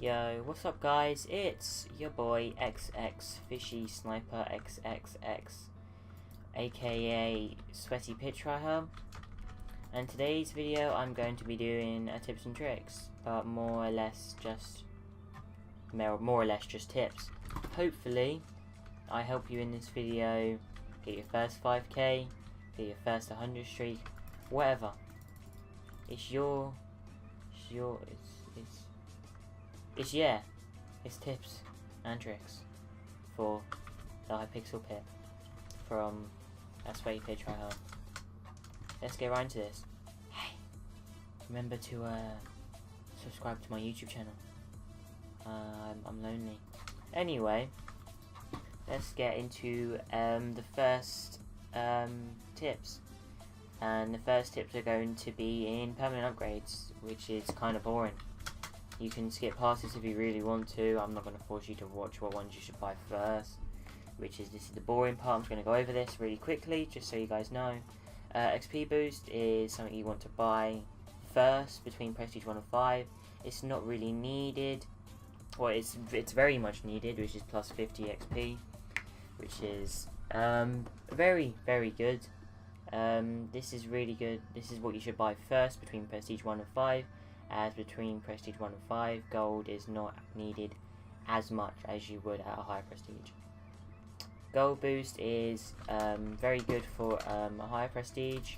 Yo, what's up guys? It's your boy XX Fishy Sniper XXX, aka Sweaty Pit Tryhard. And today's video I'm going to be doing tips and tricks, but more or less just tips. Hopefully I help you in this video get your first 5k, get your first 100 streak, whatever. It's tips and tricks for the Hypixel Pit from Sweaty Pit Tryhard. Let's get right into this. Hey, remember to subscribe to my YouTube channel. I'm lonely. Anyway, let's get into the first tips. And the first tips are going to be in permanent upgrades, which is kind of boring. You can skip past this if you really want to. I'm not going to force you to watch what ones you should buy first, this is the boring part. I'm just going to go over this really quickly, just so you guys know. XP boost is something you want to buy first between Prestige 1 and 5. It's not really needed. Well, it's very much needed, which is plus 50 XP, which is very, very good. This is really good. This is what you should buy first between Prestige 1 and 5, as between Prestige 1 and 5, gold is not needed as much as you would at a higher prestige. Gold boost is very good for a higher prestige.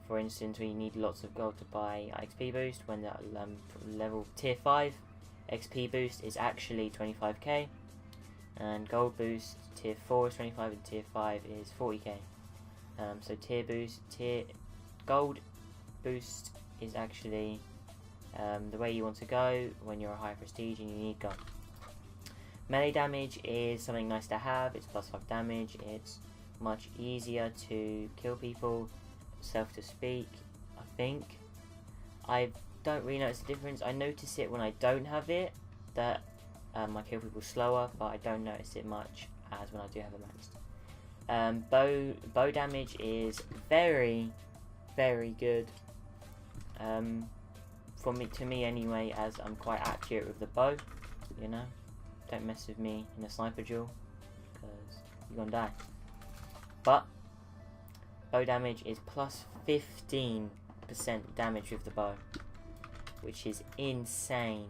For instance, when you need lots of gold to buy XP boost, when that level tier 5 XP boost is actually 25k, and gold boost tier 4 is 25 and tier 5 is 40k. So gold boost is actually the way you want to go when you're a high prestige and you need gold. Melee damage is something nice to have. It's plus 5 damage. It's much easier to kill people, self to speak, I think. I don't really notice the difference. I notice it when I don't have it, that I kill people slower, but I don't notice it much as when I do have it maxed. Bow damage is very, very good. To me anyway, as I'm quite accurate with the bow, you know. Don't mess with me in a sniper duel, because you're gonna die. But bow damage is plus 15% damage with the bow, which is insane.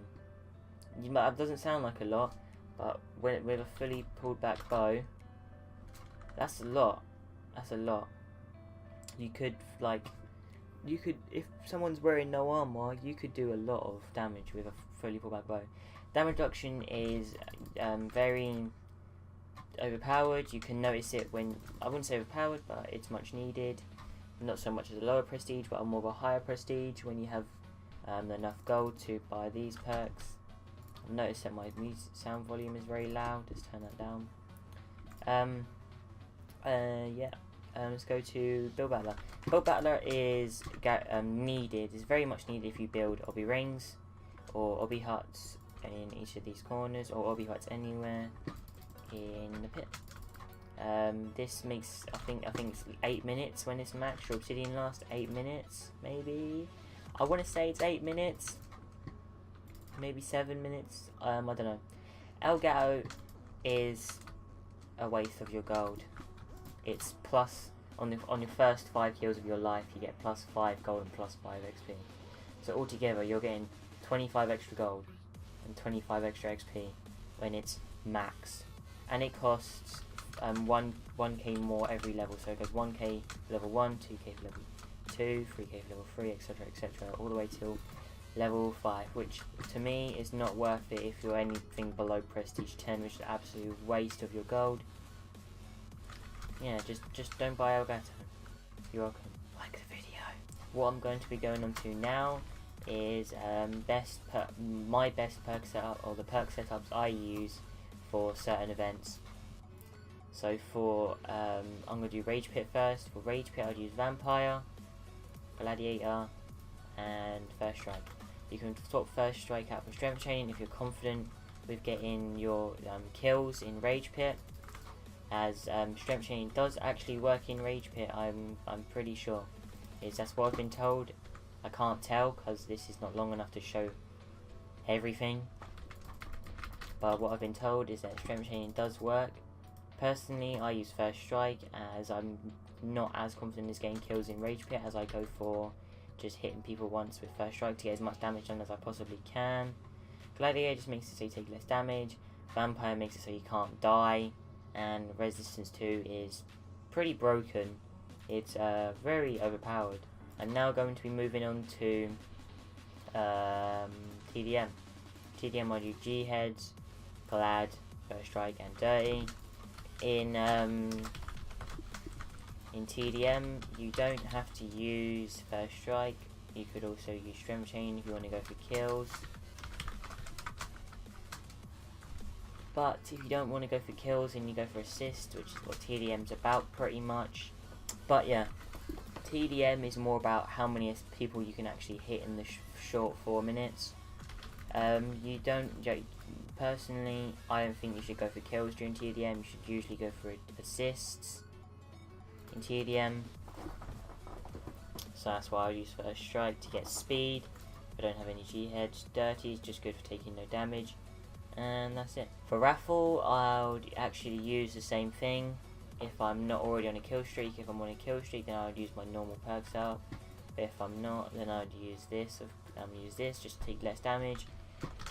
It doesn't sound like a lot, but with a fully pulled back bow, that's a lot. That's a lot. You could, if someone's wearing no armor, you could do a lot of damage with a fully pulled back bow. Damage reduction is very overpowered. You can notice it when, I wouldn't say overpowered, but it's much needed. Not so much as a lower prestige, but more of a higher prestige when you have enough gold to buy these perks. Notice that my sound volume is very loud. Let's turn that down. Let's go to Build Battler. Build Battler is needed. It's very much needed if you build obby rings or obby huts in each of these corners, or obby huts anywhere in the pit. This makes, I think it's 8 minutes when it's maxed. Your obsidian lasts 8 minutes, maybe. I want to say it's 8 minutes, maybe 7 minutes. I don't know. El Gato is a waste of your gold. It's plus on your first 5 kills of your life, you get plus 5 gold and plus 5 XP. So altogether, you're getting 25 extra gold and 25 extra XP when it's max, and it costs 1k more every level. So it goes 1k for level 1, 2k for level 2, 3k for level 3, etc, etc, all the way till level 5, which to me is not worth it if you're anything below prestige 10, which is an absolute waste of your gold. Yeah, just don't buy El Gato. You're welcome. Like the video. What I'm going to be going on to now is my best perk setup, or the perk setups I use for certain events. So for I'm going to do Rage Pit first. For Rage Pit I'd use Vampire, Gladiator and First Strike. You can swap First Strike out for Strength Chain if you're confident with getting your kills in Rage Pit, as Strength Chain does actually work in Rage Pit. I'm pretty sure. That's what I've been told. I can't tell because this is not long enough to show everything, but what I've been told is that strength training does work. Personally, I use First Strike as I'm not as confident in getting kills in Rage Pit, as I go for just hitting people once with First Strike to get as much damage done as I possibly can. Gladiator just makes it so you take less damage, Vampire makes it so you can't die, and Resistance 2 is pretty broken. It's very overpowered. I'm now going to be moving on to TDM. TDM I do G-Heads, Glad, First Strike and Dirty. In TDM you don't have to use First Strike, you could also use Strength Chain if you want to go for kills. But if you don't want to go for kills and you go for assist, which is what TDM's about pretty much. But yeah, TDM is more about how many people you can actually hit in the short 4 minutes. Personally, I don't think you should go for kills during TDM. You should usually go for assists in TDM. So that's why I use First Strike to get speed. I don't have any G-Heads. Dirty is just good for taking no damage. And that's it. For Raffle, I would actually use the same thing. If I'm not already on a kill streak, if I'm on a kill streak, then I would use my normal perks out. But if I'm not, then I would use this. Just to take less damage.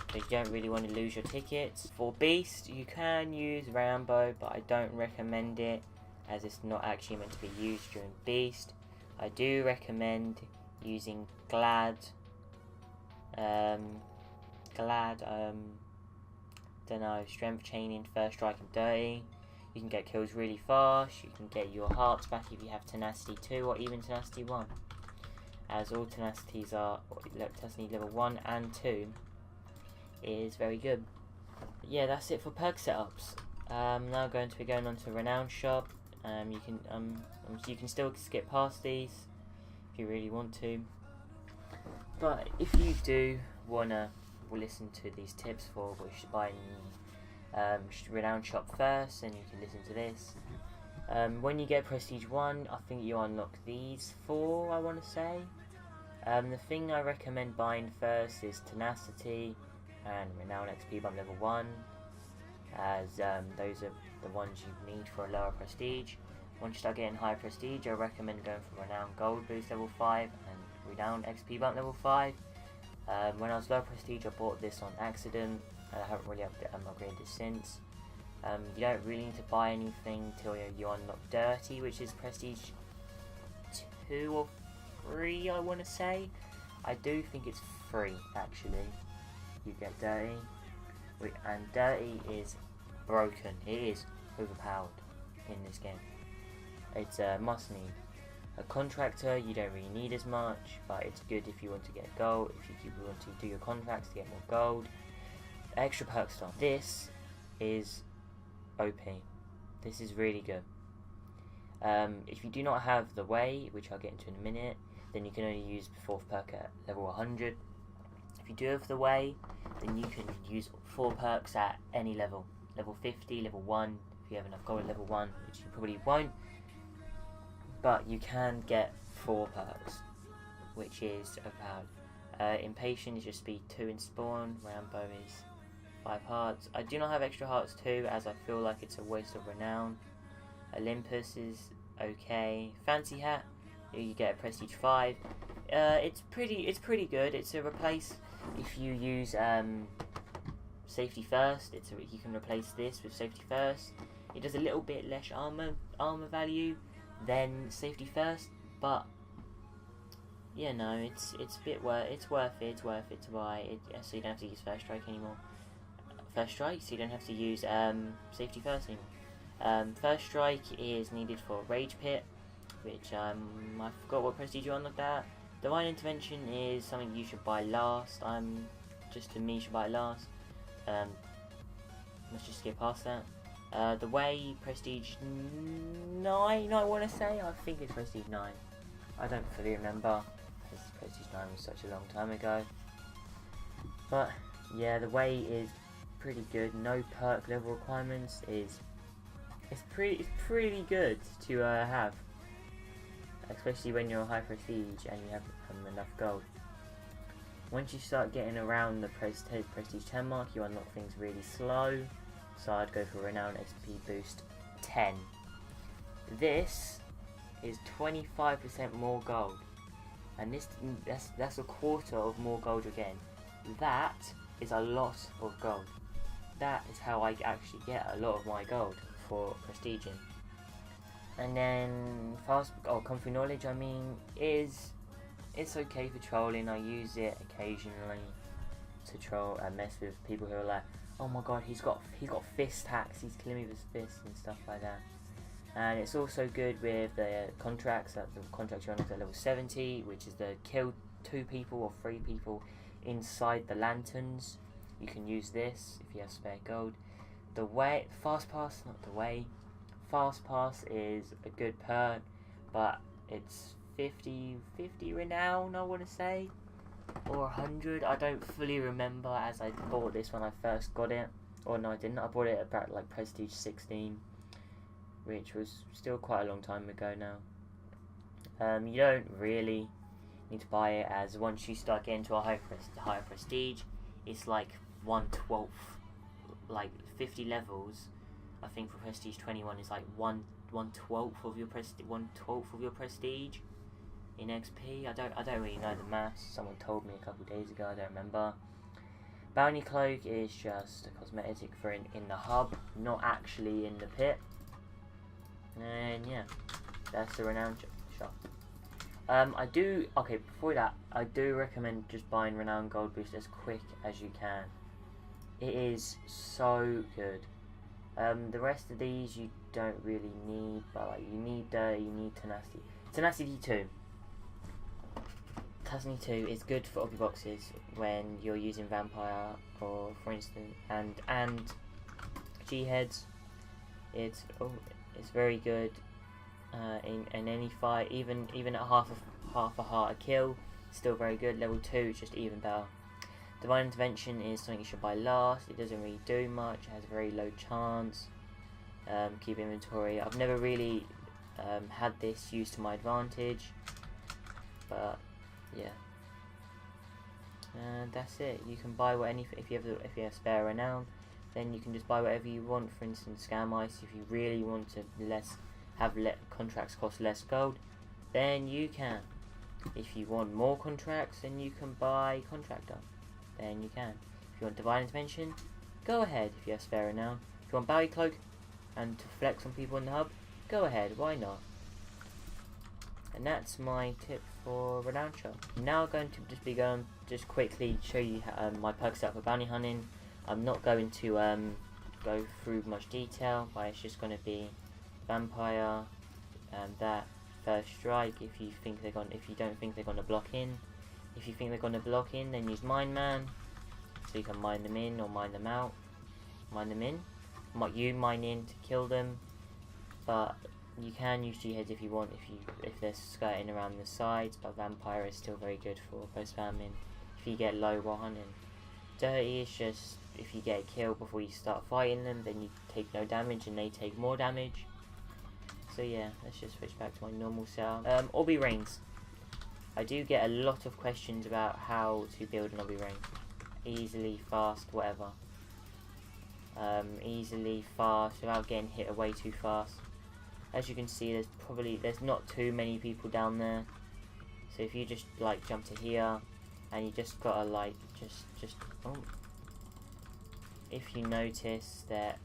But you don't really want to lose your tickets. For Beast, you can use Rambo, but I don't recommend it, as it's not actually meant to be used during Beast. I do recommend using Glad. Don't know, Strength Chaining, First Strike and Dirty. You can get kills really fast. You can get your hearts back if you have Tenacity 2 or even Tenacity 1. As all Tenacities are, Tenacity level 1 and 2 is very good. Yeah, that's it for perk setups. Now going to be going on to Renown shop. You can still skip past these if you really want to. But if you do wanna listen to these tips for what you should buy in Renown shop first, and you can listen to this. When you get Prestige 1, I think you unlock these 4, I want to say. The thing I recommend buying first is Tenacity and Renown XP bump level 1, as those are the ones you need for a lower prestige. Once you start getting high prestige, I recommend going for Renown Gold boost level 5 and Renown XP bump level 5. When I was low prestige, I bought this on accident, and I haven't really upgraded it since. You don't really need to buy anything till you unlock Dirty, which is prestige 2 or 3, I want to say. I do think it's 3 actually. You get Dirty, and Dirty is broken. It is overpowered in this game. It's a must need. A contractor you don't really need as much, but it's good if you want to get gold, if you want to do your contracts to get more gold. Extra perk stuff. This is OP. This is really good. If you do not have the way, which I'll get into in a minute, then you can only use 4th perk at level 100. If you do have the way, then you can use 4 perks at any level. Level 50, level 1, if you have enough gold at level 1, which you probably won't. But you can get 4 perks, which is overpowered. Impatient is just speed 2 in spawn. Rambo is 5 hearts. I do not have extra hearts 2, as I feel like it's a waste of Renown. Olympus is okay. Fancy Hat, you get a prestige 5. It's pretty good. It's a replace if you use safety first. You can replace this with safety first. It does a little bit less armor value than safety first, but yeah, no, it's worth it to buy it. So you don't have to use First Strike anymore. First Strike, so you don't have to use safety first anymore. First Strike is needed for Rage Pit, which I forgot what prestige you unlock that. Divine Intervention is something you should buy last. Just to me, you should buy it last. Let's just skip past that. The way prestige 9, I want to say. I think it's prestige 9. I don't fully remember, because prestige 9 was such a long time ago. But yeah, the way is pretty good. No perk level requirements it's pretty good to have, especially when you're high prestige and you have enough gold. Once you start getting around the Prestige 10 mark, you unlock things really slow. So I'd go for Renown XP Boost 10. This is 25% more gold. And that's a quarter of more gold again. That is a lot of gold. That is how I actually get a lot of my gold for prestiging. And then Comfy Knowledge, I mean, it's okay for trolling. I use it occasionally to troll and mess with people who are like, oh my god, he's got fist hacks, he's killing me with his fists and stuff like that. And it's also good with the contracts. The contract you're on is at level 70, which is the kill 2 people or 3 people inside the lanterns. You can use this if you have spare gold. Fast pass is a good perk, but it's 50 renown, I want to say, or 100. I don't fully remember, as I bought this when I first got it. Or no, I didn't. I bought it about like Prestige 16, which was still quite a long time ago now. You don't really need to buy it, as once you start getting to a higher prestige, it's like 1/12, like 50 levels. I think for Prestige 21 is like 1/12 of your prestige in XP. I don't really know the maths. Someone told me a couple of days ago. I don't remember. Bounty Cloak is just a cosmetic for in the hub, not actually in the pit. And yeah, that's the Renown shop. Before that, I do recommend just buying Renown Gold Boost as quick as you can. It is so good. The rest of these you don't really need, but like you need Tenacity. Tenacity 2. Tenacity 2 is good for obby boxes when you're using Vampire, or for instance, and G heads. It's very good in any fight, even at half a heart a kill, still very good. Level 2 is just even better. Divine Intervention is something you should buy last. It doesn't really do much. It has a very low chance. Keep inventory. I've never really had this used to my advantage, but yeah. And that's it. You can buy if you have spare Renown, then you can just buy whatever you want. For instance, Scam Ice. If you really want to have contracts cost less gold, then you can. If you want more contracts, then you can buy Contractor. Then you can. If you want Divine Intervention, go ahead if you have spare Renown. If you want Bounty Cloak and to flex on people in the hub, go ahead, why not? And that's my tip for Renown shop. Now I'm going to just quickly show you my perk setup for bounty hunting. I'm not going to go through much detail, but it's just going to be Vampire and that First Strike if you don't think they're gonna block in. If you think they're gonna block in, then use Mine Man, so you can mine them in or mine them out. Mine them in. You mine in to kill them, but you can use G heads if you want, if they're skirting around the sides. But Vampire is still very good for post spamming if you get low while hunting. Dirty is just if you get a kill before you start fighting them, then you take no damage and they take more damage. So yeah, let's just switch back to my normal setup. Obby Reigns. I do get a lot of questions about how to build an Obby Reigns. Easily, fast, whatever. Easily, fast, without getting hit away too fast. As you can see, there's not too many people down there. So if you just like jump to here, and you just gotta like if you notice that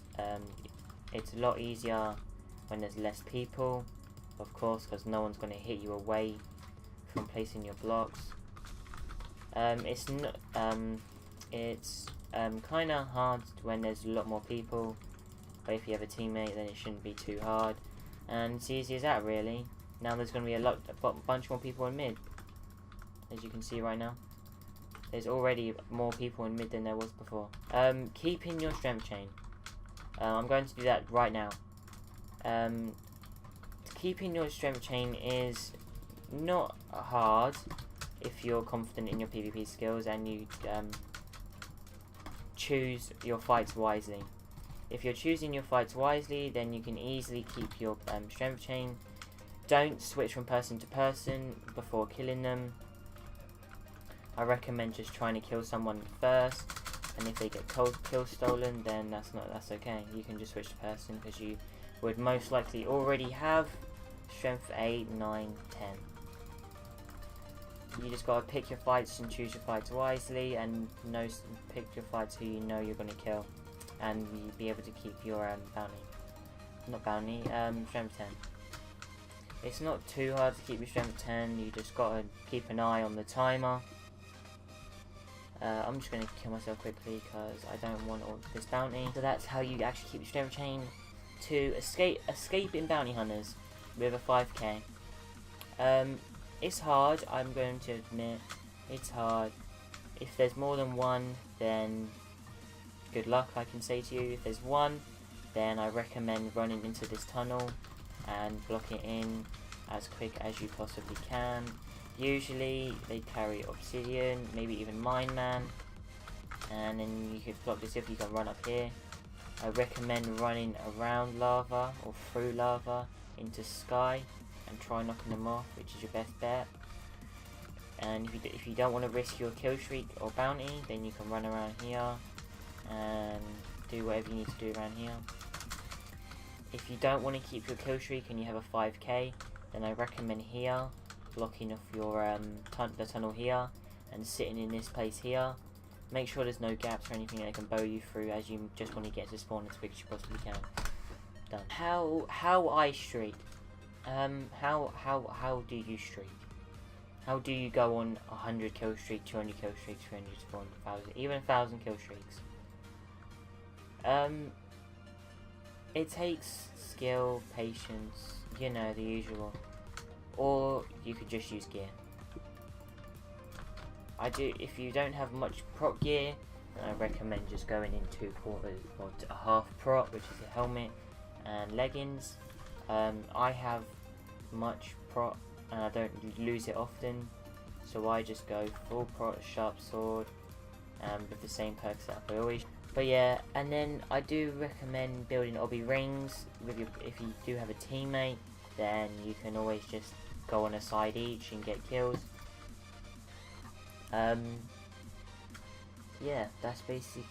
it's a lot easier when there's less people, of course, because no one's going to hit you away from placing your blocks. It's kind of hard when there's a lot more people, but if you have a teammate, then it shouldn't be too hard. And it's easy as that, really. Now there's going to be a bunch more people in mid, as you can see right now. There's already more people in mid than there was before. Keeping your strength chain. I'm going to do that right now. Keeping your strength chain is not hard if you're confident in your PvP skills and you choose your fights wisely. If you're choosing your fights wisely, then you can easily keep your strength chain. Don't switch from person to person before killing them. I recommend just trying to kill someone first, and if they get kill stolen, then that's okay. You can just switch the person, because you would most likely already have strength 8, 9, 10. You just gotta pick your fights and choose your fights wisely, and pick your fights who you know you're gonna kill, and you be able to keep your strength 10. It's not too hard to keep your strength 10. You just gotta keep an eye on the timer. I'm just gonna kill myself quickly because I don't want all this bounty. So that's how you actually keep your strength chain to escaping bounty hunters with a 5k. It's hard, I'm going to admit. It's hard. If there's more than one, then good luck, I can say to you. If there's one, then I recommend running into this tunnel and block it in as quick as you possibly can. Usually they carry obsidian, maybe even mine man, and then you can block this if you can run up here. I recommend running around lava or through lava into sky and try knocking them off, which is your best bet. And if you don't want to risk your kill streak or bounty, then you can run around here and do whatever you need to do around here. If you don't want to keep your kill streak and you have a 5k, then I recommend here, blocking off your the tunnel here and sitting in this place here. Make sure there's no gaps or anything that can bow you through, as you just want to get to spawn as quick as you possibly can. Done. How I streak? How do you streak? How do you go on 100 kill streak, 200 kill streaks, 300 spawn, 1,000, even 1,000 kill streaks? It takes skill, patience, you know, the usual. Or you could just use gear. If you don't have much prop gear, I recommend just going in 2/4 or a half prop, which is a helmet and leggings. I have much prop and I don't lose it often, so I just go full prop, sharp sword, with the same perks that I always. But yeah, and then I do recommend building obby rings with if you do have a teammate, then you can always just go on a side each and get kills. Yeah, that's basically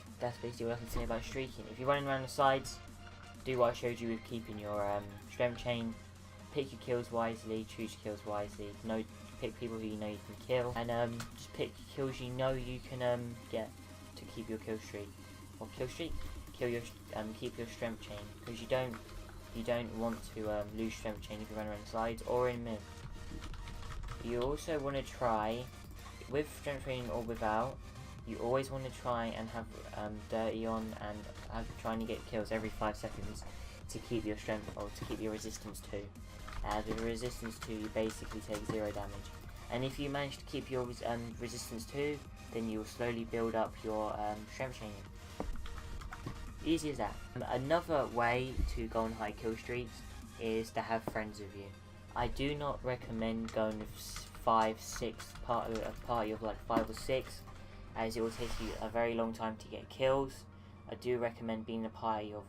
what I can say about streaking. If you're running around the sides, do what I showed you with keeping your strength chain. Pick your kills wisely, choose your kills wisely. Pick people who you know you can kill, and just pick kills you know you can get to keep your kill streak. Or keep your strength chain, because you don't want to lose strength chain if you run around the sides or in mid. You also want to try, with strength training or without, you always want to try and have dirty on and trying to get kills every 5 seconds to keep your strength, or to keep your resistance 2. With resistance 2 you basically take 0 damage, and if you manage to keep your resistance 2, then you will slowly build up your strength training. Easy as that. Another way to go on high kill streaks is to have friends with you. I do not recommend going with 5, 6 a party of like 5 or 6, as it will take you a very long time to get kills. I do recommend being a party of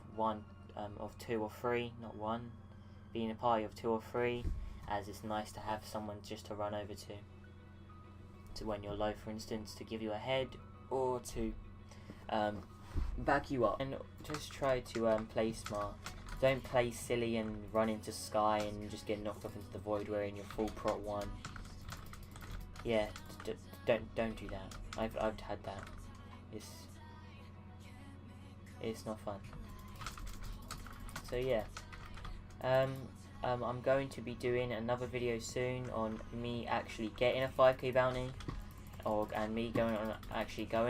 2 or 3, not 1. Being a party of 2 or 3, as it's nice to have someone just to run over to when you're low, for instance, to give you a head or to back you up. And just try to play smart. Don't play silly and run into sky and just get knocked off into the void wearing your full prot 1. Yeah, don't do that. I've had that. It's not fun. So yeah, I'm going to be doing another video soon on me actually getting a 5k bounty, and me going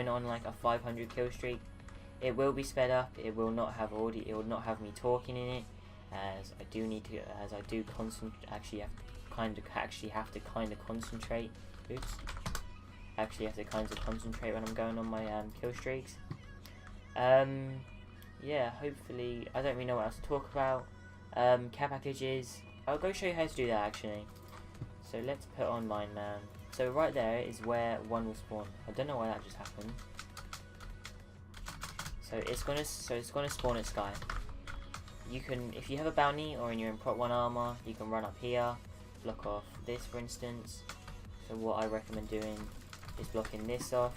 on like a 500 kill streak. It will be sped up. It will not have audio. It will not have me talking in it, as I do have to kind of concentrate. Oops. Actually have to kind of concentrate when I'm going on my kill streaks. Yeah, hopefully, I don't really know what else to talk about. Care packages, I'll go show you how to do that actually. So let's put on Mine Man. So right there is where one will spawn. I don't know why that just happened. So it's gonna spawn at Sky. You can, if you have a bounty or you're in prot 1 armor, you can run up here, block off this for instance. So what I recommend doing is blocking this off.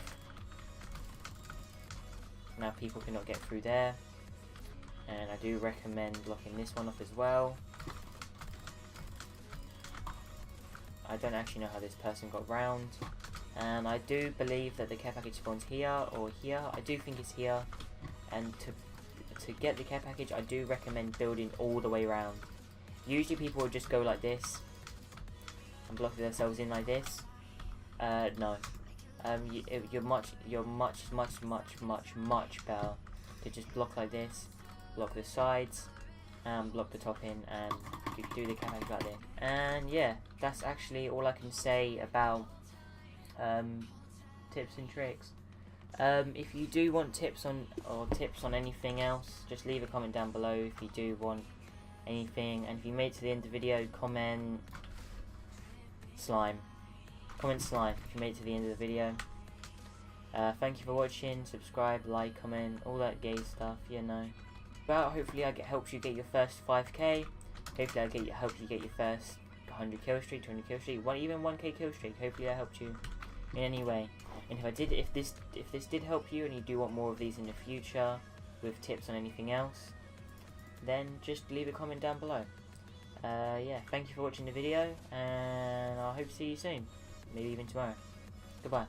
Now people cannot get through there. And I do recommend blocking this one off as well. I don't actually know how this person got round. And I do believe that the care package spawns here or here. I do think it's here. And to get the care package, I do recommend building all the way around. Usually people will just go like this and block themselves in like this. No. You're much better to just block like this, block the sides, and block the top in, and you do the care package like this. And yeah, that's actually all I can say about tips and tricks. If you do want tips on anything else, just leave a comment down below if you do want anything. And if you made it to the end of the video, comment slime. Comment slime if you made it to the end of the video. Thank you for watching. Subscribe, like, comment, all that gay stuff, you know. But hopefully I helped you get your first 5k. Hopefully I helped you get your first 100 kill streak, 200 kill streak, even 1k kill streak. Hopefully I helped you in any way. And if this did help you and you do want more of these in the future with tips on anything else, then just leave a comment down below. Yeah, thank you for watching the video, and I hope to see you soon. Maybe even tomorrow. Goodbye.